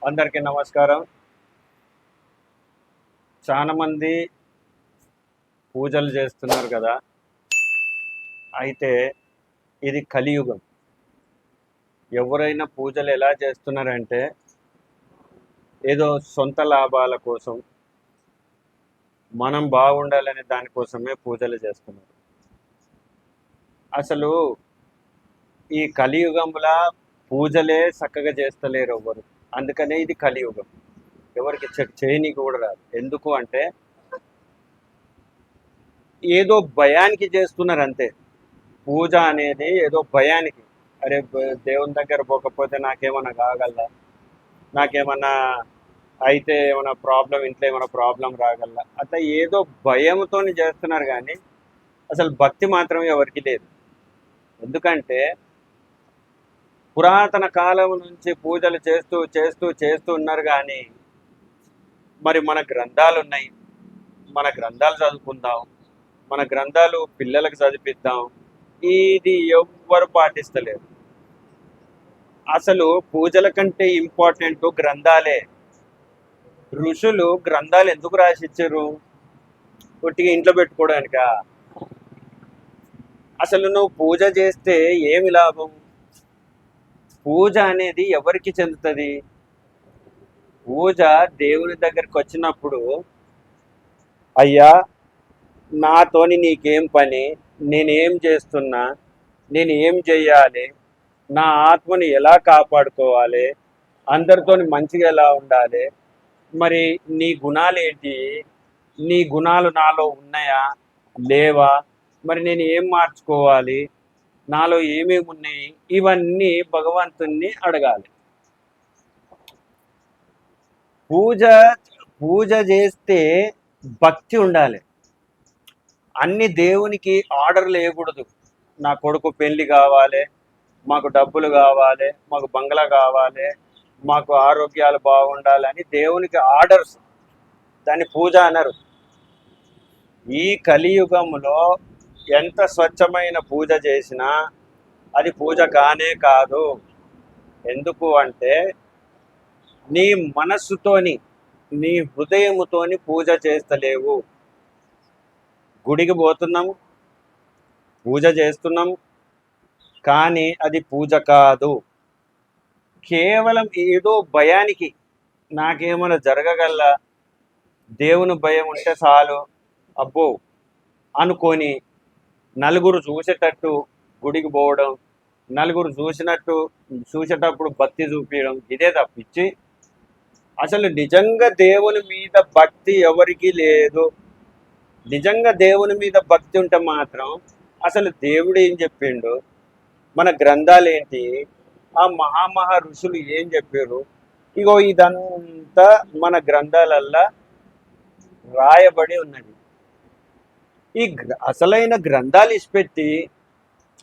అందరికీ నమస్కారం. చాలా మంది పూజలు చేస్తున్నారు కదా. అయితే ఇది కలియుగం. ఎవరైనా పూజలు ఎలా చేస్తున్నారంటే ఏదో సొంత లాభాల కోసం, మనం బాగుండాలనే దానికోసమే పూజలు చేస్తున్నారు. అసలు ఈ కలియుగంలో పూజలే చక్కగా చేస్తలేరు ఎవ్వరు. అందుకనే ఇది కలియుగం. ఎవరికి చేయనీకి కూడా రాదు. ఎందుకు అంటే ఏదో భయానికి చేస్తున్నారు అంతే. పూజ అనేది ఏదో భయానికి, అరే దేవుని దగ్గర పోకపోతే నాకేమన్నా కాగలదా, నాకేమన్నా అయితే ఏమైనా ప్రాబ్లం, ఇంట్లో ఏమైనా ప్రాబ్లం రాగలదా, అట్లా ఏదో భయంతో చేస్తున్నారు. కానీ అసలు భక్తి మాత్రం ఎవరికి లేదు. ఎందుకంటే పురాతన కాలం నుంచి పూజలు చేస్తూ చేస్తూ చేస్తూ ఉన్నారు. కానీ మరి మన గ్రంథాలు ఉన్నాయి, మన గ్రంథాలు చదువుకుందాం, మన గ్రంథాలు పిల్లలకు చదివిద్దాం, ఇది ఎవ్వరు పాటిస్తలేరు. అసలు పూజల కంటే ఇంపార్టెంట్ గ్రంథాలే. ఋషులు గ్రంథాలు ఎందుకు రాసిచ్చారు? ఒట్టిగా ఇంట్లో పెట్టుకోవడానిక? అసలు నువ్వు పూజ చేస్తే ఏమి లాభం? పూజ అనేది ఎవరికి చెందుతుంది? పూజ దేవుని దగ్గరికి వచ్చినప్పుడు, అయ్యా నాతోని నీకేం పని, నేనేం చేస్తున్నా, నేను ఏం చెయ్యాలి, నా ఆత్మని ఎలా కాపాడుకోవాలి, అందరితో మంచిగా ఎలా ఉండాలి, మరి నీ గుణాలు ఏంటి, నీ గుణాలు నాలో ఉన్నాయా లేవా, మరి నేను ఏం మార్చుకోవాలి, నాలో ఏమేమి ఉన్నాయి, ఇవన్నీ భగవంతుణ్ణి అడగాలి. పూజ పూజ చేస్తే భక్తి ఉండాలి. అన్ని దేవునికి ఆర్డర్లు వేయకూడదు. నా కొడుకు పెళ్లి కావాలి, మాకు డబ్బులు కావాలి, మాకు బంగ్లా కావాలి, మాకు ఆరోగ్యాలు బాగుండాలని దేవునికి ఆర్డర్స్, దాన్ని పూజ అనరు. ఈ కలియుగంలో ఎంత స్వచ్ఛమైన పూజ చేసినా అది పూజ కానే కాదు. ఎందుకు అంటే నీ మనస్సుతోని, నీ హృదయముతోని పూజ చేస్తలేవు. గుడికి పోతున్నాము, పూజ చేస్తున్నాము, కానీ అది పూజ కాదు. కేవలం ఏదో భయానికి, నాకేమైనా జరగగల, దేవుని భయం ఉంటే చాలు అబ్బో అనుకొని నలుగురు చూసేటట్టు గుడికి పోవడం, నలుగురు చూసేటప్పుడు భక్తి చూపించడం, ఇదే తప్పించి అసలు నిజంగా దేవుని మీద భక్తి ఎవరికి లేదు. నిజంగా దేవుని మీద భక్తి ఉంటే మాత్రం అసలు దేవుడు ఏం చెప్పిండు, మన గ్రంథాలు ఏంటి, ఆ మహామహా ఋషులు ఏం చెప్పారు, ఇగో ఇదంతా మన గ్రంథాలల్లా రాయబడి ఉన్నది. ఈ అసలైన గ్రంథాలు ఇచ్చిపెట్టి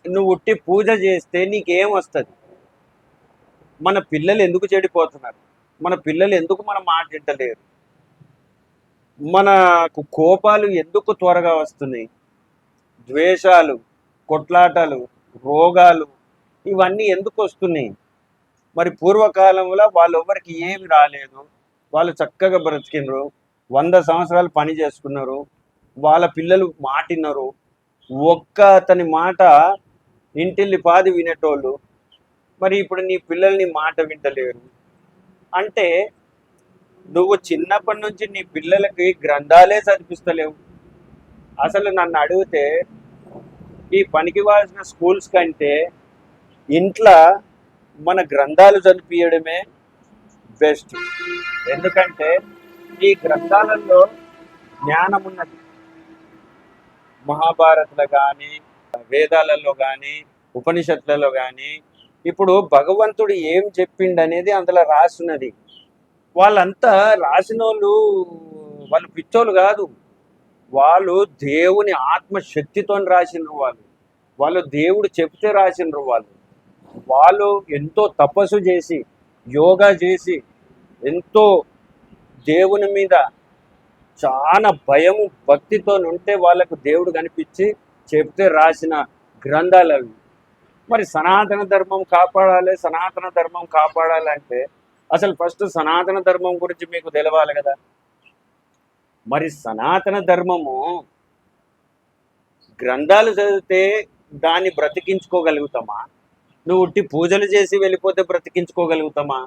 నువ్వు ఉట్టి పూజ చేస్తే నీకేం వస్తుంది? మన పిల్లలు ఎందుకు చెడిపోతున్నారు? మన పిల్లలు ఎందుకు మన మాట వింటలేరు? మనకు కోపాలు ఎందుకు త్వరగా వస్తున్నాయి? ద్వేషాలు, కొట్లాటలు, రోగాలు, ఇవన్నీ ఎందుకు వస్తున్నాయి? మరి పూర్వకాలంలో వాళ్ళు ఎవరికి ఏమి రాలేదు, వాళ్ళు చక్కగా బ్రతికినరు, 100 సంవత్సరాలు పని చేసుకున్నారు, వాళ్ళ పిల్లలు మాటిన్నారు, ఒక్క అతని మాట ఇంటిల్లి పాది వినేటోళ్ళు. మరి ఇప్పుడు నీ పిల్లల్ని మాట వింటలేరు అంటే నువ్వు చిన్నప్పటి నుంచి నీ పిల్లలకి గ్రంథాలే చదివిస్తలేవు. అసలు నన్ను అడిగితే ఈ పనికి వాల్సిన స్కూల్స్ కంటే ఇంట్లో మన గ్రంథాలు చదివించడమే బెస్ట్. ఎందుకంటే ఈ గ్రంథాలలో జ్ఞానం ఉన్నది. మహాభారత్లో కానీ, వేదాలలో కానీ, ఉపనిషత్తులలో కానీ ఇప్పుడు భగవంతుడు ఏం చెప్పిండు అనేది అందులో రాసున్నది. వాళ్ళంతా రాసిన వాళ్ళు పిచ్చోళ్ళు కాదు. వాళ్ళు దేవుని ఆత్మశక్తితో రాసినారు. వాళ్ళు దేవుడు చెప్తే రాసినారు. వాళ్ళు ఎంతో తపస్సు చేసి, యోగా చేసి, ఎంతో దేవుని మీద చాలా భయము భక్తితో ఉంటే వాళ్ళకు దేవుడు కనిపించి చెప్తే రాసిన గ్రంథాలు అవి. మరి సనాతన ధర్మం కాపాడాలి, సనాతన ధర్మం కాపాడాలంటే అసలు ఫస్ట్ సనాతన ధర్మం గురించి మీకు తెలవాలి కదా. మరి సనాతన ధర్మము గ్రంథాలు చదివితే దాన్ని బ్రతికించుకోగలుగుతామా? నువ్వు ఉట్టి పూజలు చేసి వెళ్ళిపోతే బ్రతికించుకోగలుగుతామా?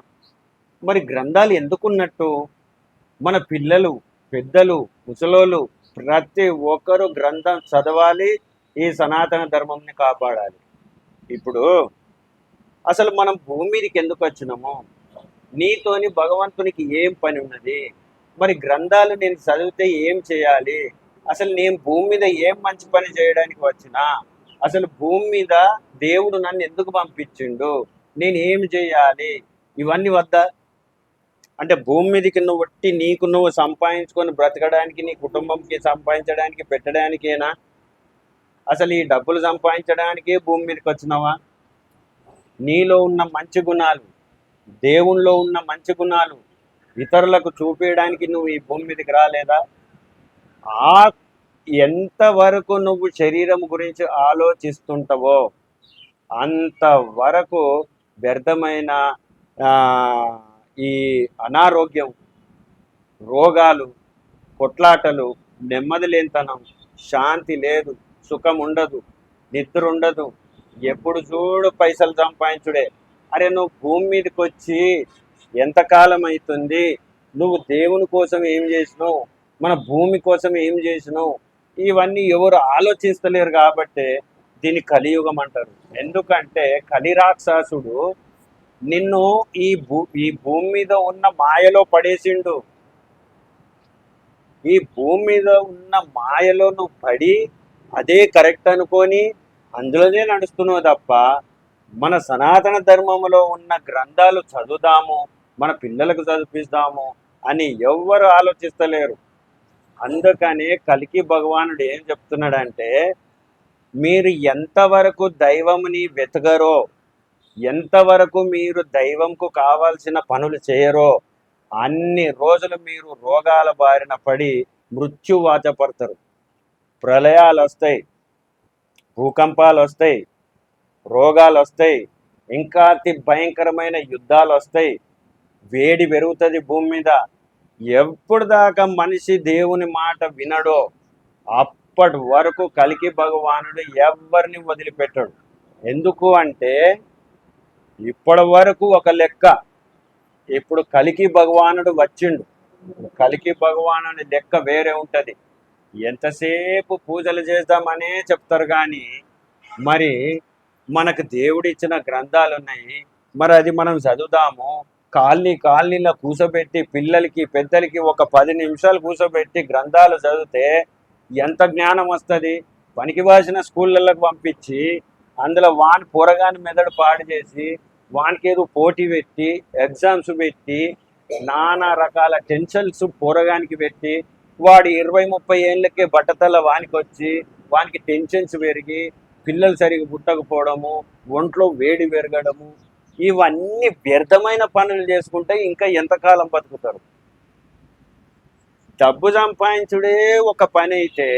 మరి గ్రంథాలు ఎందుకున్నట్టు? మన పిల్లలు, పెద్దలు, ముసలోళ్ళు ప్రతి ఒక్కరు గ్రంథం చదవాలి, ఈ సనాతన ధర్మంని కాపాడాలి. ఇప్పుడు అసలు మనం భూమి మీదకి ఎందుకు వచ్చినాము? నీతోని భగవంతునికి ఏం పని ఉన్నది? మరి గ్రంథాలు నేను చదివితే ఏం చేయాలి? అసలు నేను భూమి మీద ఏం మంచి పని చేయడానికి వచ్చినా? అసలు భూమి మీద దేవుడు నన్ను ఎందుకు పంపించిండు? నేను ఏం చేయాలి? ఇవన్నీ వద్దా? అంటే భూమి మీదకి నువ్వు వట్టి నీకు నువ్వు సంపాదించుకొని బ్రతకడానికి, నీ కుటుంబంకి సంపాదించడానికి, పెట్టడానికేనా? అసలు ఈ డబ్బులు సంపాదించడానికే భూమి మీదకి వచ్చినావా? నీలో ఉన్న మంచి గుణాలు, దేవునిలో ఉన్న మంచి గుణాలు ఇతరులకు చూపించడానికి నువ్వు ఈ భూమి మీదకి రాలేదా? ఆ ఎంతవరకు నువ్వు శరీరం గురించి ఆలోచిస్తుంటావో అంతవరకు వ్యర్థమైన ఈ అనారోగ్యం, రోగాలు, కొట్లాటలు, నెమ్మది లేనితనం, శాంతి లేదు, సుఖం ఉండదు, నిద్ర ఉండదు, ఎప్పుడు చూడు పైసలు సంపాదించుడే. అరే నువ్వు భూమి మీదకి వచ్చి ఎంతకాలం అవుతుంది? నువ్వు దేవుని కోసం ఏం చేసినావు? మన భూమి కోసం ఏం చేసినావు? ఇవన్నీ ఎవరు ఆలోచిస్తలేరు కాబట్టి దీన్ని కలియుగం అంటారు. ఎందుకంటే కలిరాక్షసుడు నిన్ను ఈ భూమి మీద ఉన్న మాయలో పడేసిండు. ఈ భూమి మీద ఉన్న మాయలో నువ్వు పడి అదే కరెక్ట్ అనుకొని అందులోనే నడుస్తున్నావు తప్ప మన సనాతన ధర్మంలో ఉన్న గ్రంథాలు చదువుదాము, మన పిల్లలకు చదివిస్తాము అని ఎవ్వరు ఆలోచిస్తలేరు. అందుకనే కలికి భగవానుడు ఏం చెప్తున్నాడంటే, మీరు ఎంతవరకు దైవంని వెతకరో, ఎంతవరకు మీరు దైవంకు కావాల్సిన పనులు చేయరో అన్ని రోజులు మీరు రోగాల బారిన పడి మృత్యువాచపడతారు. ప్రళయాలు వస్తాయి, భూకంపాలు వస్తాయి, రోగాలు వస్తాయి, ఇంకా అతి భయంకరమైన యుద్ధాలు వస్తాయి, వేడి పెరుగుతుంది భూమి మీద. ఎప్పుడు దాకా మనిషి దేవుని మాట వినడో అప్పటి వరకు కలికి భగవానుడు ఎవరిని వదిలిపెట్టాడు. ఎందుకు అంటే ఇప్పటి వరకు ఒక లెక్క, ఇప్పుడు కలికి భగవానుడు వచ్చిండు. కలికి భగవానుడి లెక్క వేరే ఉంటుంది. ఎంతసేపు పూజలు చేద్దామనే చెప్తారు కానీ మరి మనకు దేవుడు ఇచ్చిన గ్రంథాలు ఉన్నాయి, మరి అది మనం చదువుదాము. కాలనీలో కూర్చోబెట్టి పిల్లలకి పెద్దలకి ఒక 10 నిమిషాలు కూర్చోబెట్టి గ్రంథాలు చదివితే ఎంత జ్ఞానం వస్తుంది? పనికి వాసిన స్కూళ్ళకు పంపించి అందులో వాని పొరగాని మెదడు పాడు చేసి వానికి ఏదో పోటీ పెట్టి ఎగ్జామ్స్ పెట్టి నానా రకాల టెన్షన్స్ పొరగానికి పెట్టి వాడు 20-30 ఏళ్ళకే బట్టతల వానికి వచ్చి వానికి టెన్షన్స్ పెరిగి పిల్లలు సరిగా పుట్టకపోవడము, ఒంట్లో వేడి పెరగడము, ఇవన్నీ వ్యర్థమైన పనులు చేసుకుంటే ఇంకా ఎంతకాలం బతుకుతారు? డబ్బు సంపాదించుడే ఒక పని అయితే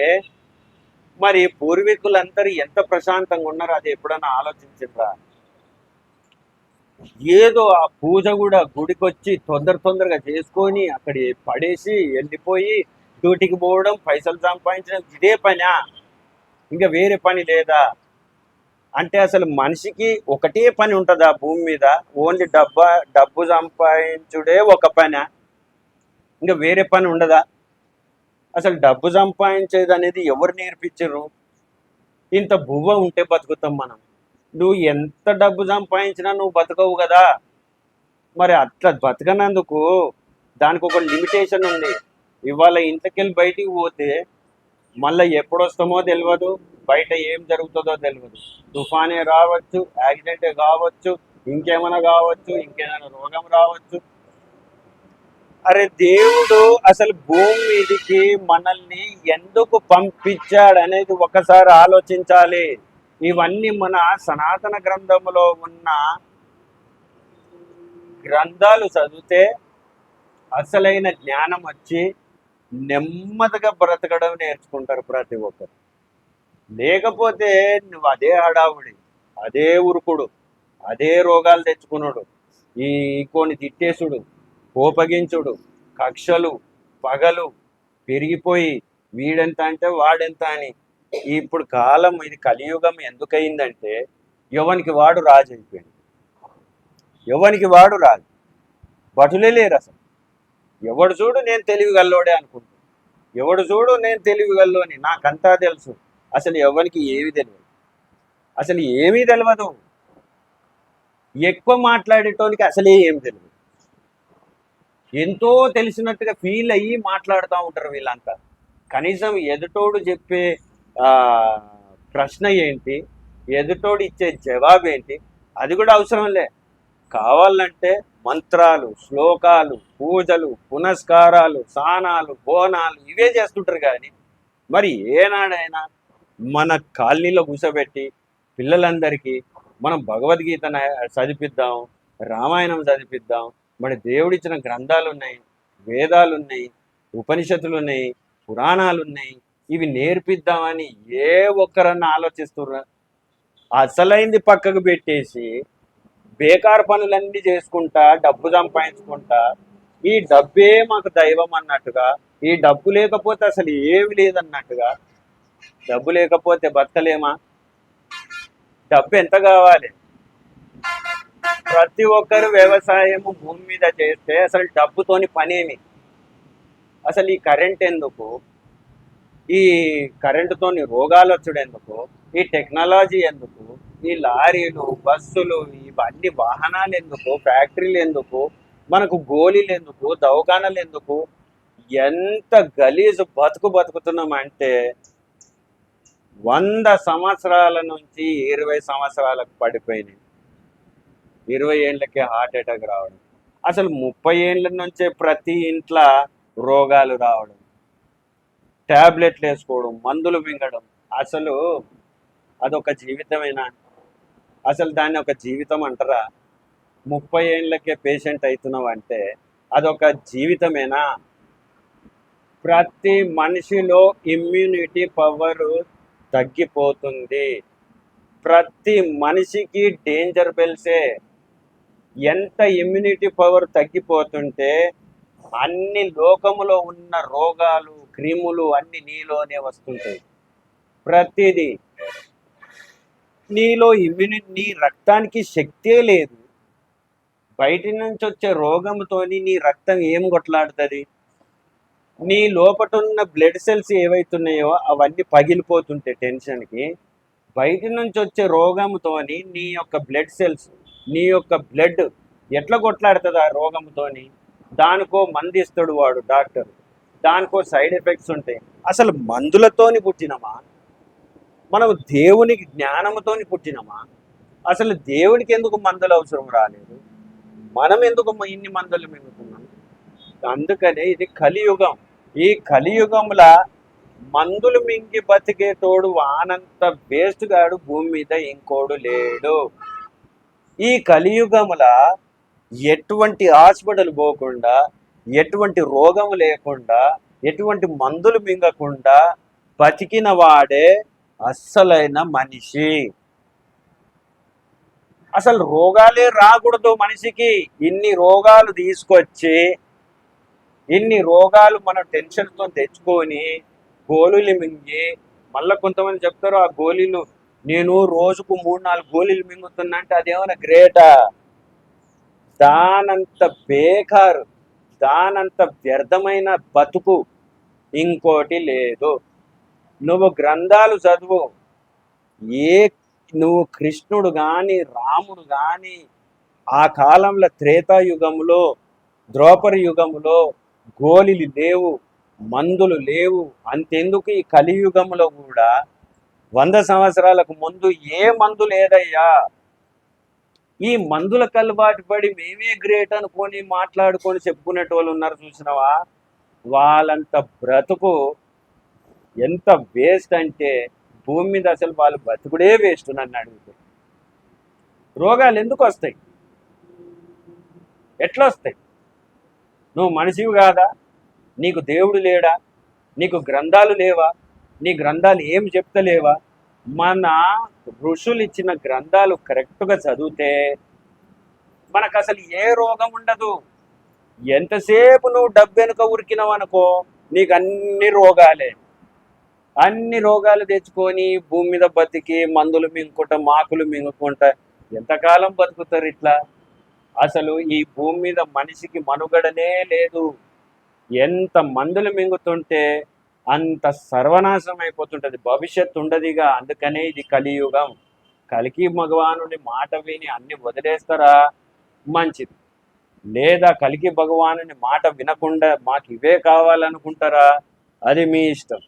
మరి పూర్వీకులందరూ ఎంత ప్రశాంతంగా ఉన్నారో అది ఎప్పుడన్నా ఆలోచించరా? ఏదో ఆ పూజ కూడా గుడికొచ్చి తొందరగా చేసుకొని అక్కడ పడేసి వెళ్ళిపోయి డ్యూటీకి పోవడం, పైసలు సంపాదించడం, ఇదే పనా? ఇంకా వేరే పని లేదా? అంటే అసలు మనిషికి ఒకటే పని ఉంటుందా భూమి మీద? ఓన్లీ డబ్బు సంపాదించుడే ఒక పనా? ఇంకా వేరే పని ఉండదా? అసలు డబ్బు సంపాదించేది అనేది ఎవరు నేర్పించరు? ఇంత బువ్వ ఉంటే బతుకుతాం మనం. నువ్వు ఎంత డబ్బు సంపాదించినా నువ్వు బతకవు కదా. మరి అట్లా బతకనందుకు దానికి ఒక లిమిటేషన్ ఉంది. ఇవాళ ఇంట్లోకెళ్ళి బయటికి పోతే మళ్ళీ ఎప్పుడు వస్తామో తెలియదు, బయట ఏం జరుగుతుందో తెలియదు. తుఫానే రావచ్చు, యాక్సిడెంటే కావచ్చు, ఇంకేమైనా కావచ్చు, ఇంకేమైనా రోగం రావచ్చు. అరే దేవుడు అసలు భూమి మీదకి మనల్ని ఎందుకు పంపించాడు అనేది ఒకసారి ఆలోచించాలి. ఇవన్నీ మన సనాతన గ్రంథంలో ఉన్న గ్రంథాలు చదివితే అసలైన జ్ఞానం వచ్చి నెమ్మదిగా బ్రతకడం నేర్చుకుంటారు ప్రతి ఒక్కరు. లేకపోతే నువ్వు అదే హడావుడి, అదే ఉరుకుడు, అదే రోగాలు తెచ్చుకున్నాడు, ఈ ఇంకోని తిట్టేసుడు, కోపగించుడు, కక్షలు, పగలు పెరిగిపోయి వీడెంత అంటే వాడెంత అని. ఇప్పుడు కాలం ఇది కలియుగం ఎందుకయిందంటే ఎవనికి వాడు రాజు అయిపోయాడు. ఎవనికి వాడు రాజు, భటులే లేరు అసలు. ఎవడు చూడు నేను తెలివిగల్లోడే అనుకుంటా, ఎవడు చూడు నేను తెలివిగల్లోని, నాకంతా తెలుసు. అసలు ఎవరికి ఏమి తెలియదు, అసలు ఏమీ తెలియదు. ఎక్కువ మాట్లాడేటోనికి అసలే ఏం తెలియదు, ఎంతో తెలిసినట్టుగా ఫీల్ అయ్యి మాట్లాడుతూ ఉంటారు వీళ్ళంతా. కనీసం ఎదుటోడు చెప్పే ప్రశ్న ఏంటి, ఎదుటోడు ఇచ్చే జవాబు ఏంటి, అది కూడా అవసరం లే. కావాలంటే మంత్రాలు, శ్లోకాలు, పూజలు, పునస్కారాలు, స్నానాలు, బోనాలు ఇవే చేస్తుంటారు. కానీ మరి ఏనాడైనా మన కాలనీలో కూర్చోబెట్టి పిల్లలందరికీ మనం భగవద్గీత చదివిద్దాం, రామాయణం చదివిద్దాం, మన దేవుడిచ్చిన గ్రంథాలు ఉన్నాయి, వేదాలు ఉన్నాయి, ఉపనిషత్తులు ఉన్నాయి, పురాణాలు ఉన్నాయి, ఇవి నేర్పిద్దామని ఏ ఒక్కరన్నా ఆలోచిస్తుర్రా? అసలైంది పక్కకు పెట్టేసి బేకార్ పనులన్నీ చేసుకుంటా, డబ్బు సంపాదించుకుంటా, ఈ డబ్బే మాకు దైవం అన్నట్టుగా, ఈ డబ్బు లేకపోతే అసలు ఏమి లేదన్నట్టుగా. డబ్బు లేకపోతే బతకలేమా? డబ్బు ఎంత కావాలి? ప్రతి ఒక్కరు వ్యవసాయము భూమి మీద చేస్తే అసలు డబ్బుతోని పనేమి? అసలు ఈ కరెంట్ ఎందుకు, ఈ కరెంటుతోని రోగాలు వచ్చుడు ఎందుకు, ఈ టెక్నాలజీ ఎందుకు, ఈ లారీలు, బస్సులు, ఇవన్నీ వాహనాలు ఎందుకు, ఫ్యాక్టరీలు ఎందుకు, మనకు గోళీలు ఎందుకు, దవాఖానాలు ఎందుకు? ఎంత గలీజు బతుకుతున్నామంటే 100 సంవత్సరాల నుంచి 20 సంవత్సరాలకు పడిపోయినాయి. 20 ఏళ్ళకే హార్ట్ అటాక్ రావడం, అసలు 30 ఏళ్ళ నుంచే ప్రతి ఇంట్లో రోగాలు రావడం, ట్యాబ్లెట్లు వేసుకోవడం, మందులు మింగడం. అసలు అదొక జీవితమేనా? అసలు దాన్ని ఒక జీవితం అంటారా? 30 ఏళ్ళకే పేషెంట్ అవుతున్నావు అంటే అదొక జీవితమేనా? ప్రతి మనిషిలో ఇమ్యూనిటీ పవర్ తగ్గిపోతుంది. ప్రతి మనిషికి డేంజర్ బెల్సే. ఎంత ఇమ్యూనిటీ పవర్ తగ్గిపోతుంటే అన్ని లోకములో ఉన్న రోగాలు, క్రిములు అన్ని నీలోనే వస్తుంటాయి. ప్రతిదీ నీలో ఇమ్యూనిటీ, నీ రక్తానికి శక్తే లేదు. బయట నుంచి వచ్చే రోగంతోని నీ రక్తం ఏం కొట్లాడుతుంది? నీ లోపట ఉన్న బ్లడ్ సెల్స్ ఏవైతున్నాయో అవన్నీ పగిలిపోతుంటాయి టెన్షన్కి. బయట నుంచి వచ్చే రోగంతోని నీ యొక్క బ్లడ్ సెల్స్, నీ యొక్క బ్లడ్ ఎట్లా కొట్లాడుతుంది ఆ రోగంతోని? దానికో మందు ఇస్తాడు వాడు డాక్టర్, దానికో సైడ్ ఎఫెక్ట్స్ ఉంటాయి. అసలు మందులతోని పుట్టినమా? మనం దేవునికి జ్ఞానంతోని పుట్టినమా? అసలు దేవునికి ఎందుకు మందులు అవసరం రాలేదు? మనం ఎందుకు ఇన్ని మందులు మింగుతున్నాం? అందుకనే ఇది కలియుగం. ఈ కలియుగంలో మందులు మింగి బతికే తోడు ఆనంత వేస్ట్ గాడు భూమి మీద ఇంకోడు లేడు. ఈ కలియుగముల ఎటువంటి హాస్పిటల్ పోకుండా, ఎటువంటి రోగం లేకుండా, ఎటువంటి మందులు మింగకుండా బతికిన వాడే అస్సలైన మనిషి. అసలు రోగాలే రాకూడదు మనిషికి. ఇన్ని రోగాలు తీసుకొచ్చి, ఇన్ని రోగాలు మనం టెన్షన్తో తెచ్చుకొని గోళీలు మింగి, మళ్ళీ కొంతమంది చెప్తారు ఆ గోళీలు నేను రోజుకు 3-4 గోళీలు మింగుతున్నా అంటే అదేమైనా గ్రేటా? దానంత బేకారు, దానంత వ్యర్థమైన బతుకు ఇంకోటి లేదు. నువ్వు గ్రంథాలు చదువు, నువ్వు కృష్ణుడు కానీ, రాముడు కానీ, ఆ కాలంలో త్రేతాయుగంలో, ద్రౌపది యుగంలో గోళీలు లేవు, మందులు లేవు. అంతెందుకు ఈ కలియుగంలో కూడా 100 సంవత్సరాలకు ముందు ఏ మందు లేదయ్యా. ఈ మందులకు అలవాటు పడి మేమే గ్రేట్ అనుకొని మాట్లాడుకొని చెప్పుకునేట వాళ్ళు ఉన్నారు చూసినావా? వాళ్ళంత బ్రతుకు ఎంత వేస్ట్ అంటే భూమి మీద అసలు వాళ్ళు బతుకుడే వేస్ట్. నన్ను అడిగితే రోగాలు ఎందుకు వస్తాయి? ఎట్లా వస్తాయి? నువ్వు మనిషివి కాదా? నీకు దేవుడు లేడా? నీకు గ్రంథాలు లేవా? నీ గ్రంథాలు ఏం చెప్తలేవా? మన ఋషులు ఇచ్చిన గ్రంథాలు కరెక్ట్గా చదివితే మనకు అసలు ఏ రోగం ఉండదు. ఎంతసేపు నువ్వు డబ్బు వెనుక ఉరికినావు అనుకో, నీకు అన్ని రోగాలు తెచ్చుకొని భూమి మీద బతికి మందులు మింగుకుంటా మాకులు మింగుకుంటా ఎంతకాలం బతుకుతారు ఇట్లా? అసలు ఈ భూమి మీద మనిషికి మనుగడనే లేదు. ఎంత మందులు మింగుతుంటే అంత సర్వనాశనం అయిపోతుంటది, భవిష్యత్తు ఉండదిగా. అందుకనే ఇది కలియుగం. కలికి భగవానుని మాట విని అన్ని వదిలేస్తారా మంచిది, లేదా కలికి భగవానుని మాట వినకుండా మాకు ఇవే కావాలనుకుంటారా అది మీ ఇష్టం.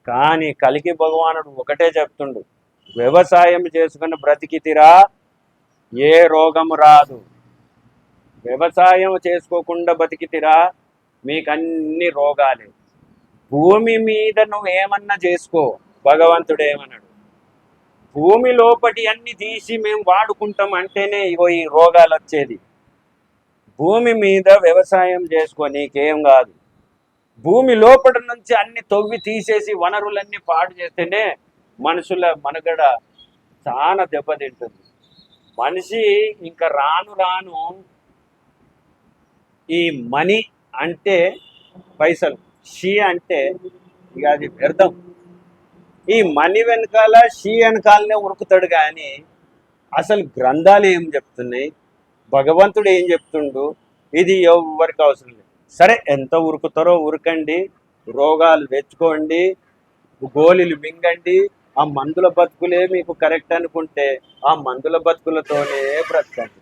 కానీ కలికి భగవానుడు ఒకటే చెప్తుండు, వ్యవసాయం చేసుకుని బ్రతికితిరా ఏ రోగము రాదు. వ్యవసాయం చేసుకోకుండా బతికితిరా మీకు అన్ని రోగాలే. భూమి మీద నువ్వేమన్నా చేసుకో, భగవంతుడు ఏమన్నాడు, భూమి లోపటి అన్ని తీసి మేము వాడుకుంటాం అంటేనే ఇగో ఈ రోగాలు వచ్చేది. భూమి మీద వ్యవసాయం చేసుకో, నీకేం కాదు. భూమి లోపల నుంచి అన్ని తవ్వి తీసేసి వనరులన్నీ పాడు చేస్తేనే మనుషుల మనుగడ చాలా దెబ్బతింటుంది. మనిషి ఇంకా రాను రాను ఈ మనీ అంటే పైసలు, షీ అంటే ఇక అది వ్యర్థం. ఈ మనీ వెనకాల షీ వెనకాలనే ఉరుకుతాడు. కానీ అసలు గ్రంథాలు ఏం చెప్తున్నాయి, భగవంతుడు ఏం చెప్తుండు, ఇది ఎవరికి అవసరం లేదు. సరే ఎంత ఉరుకుతారో ఉరకండి, రోగాలు తెచ్చుకోండి, గోళీలు మింగండి, ఆ మందుల బతుకులే మీకు కరెక్ట్ అనుకుంటే ఆ మందుల బతుకులతోనే బ్రతకండి.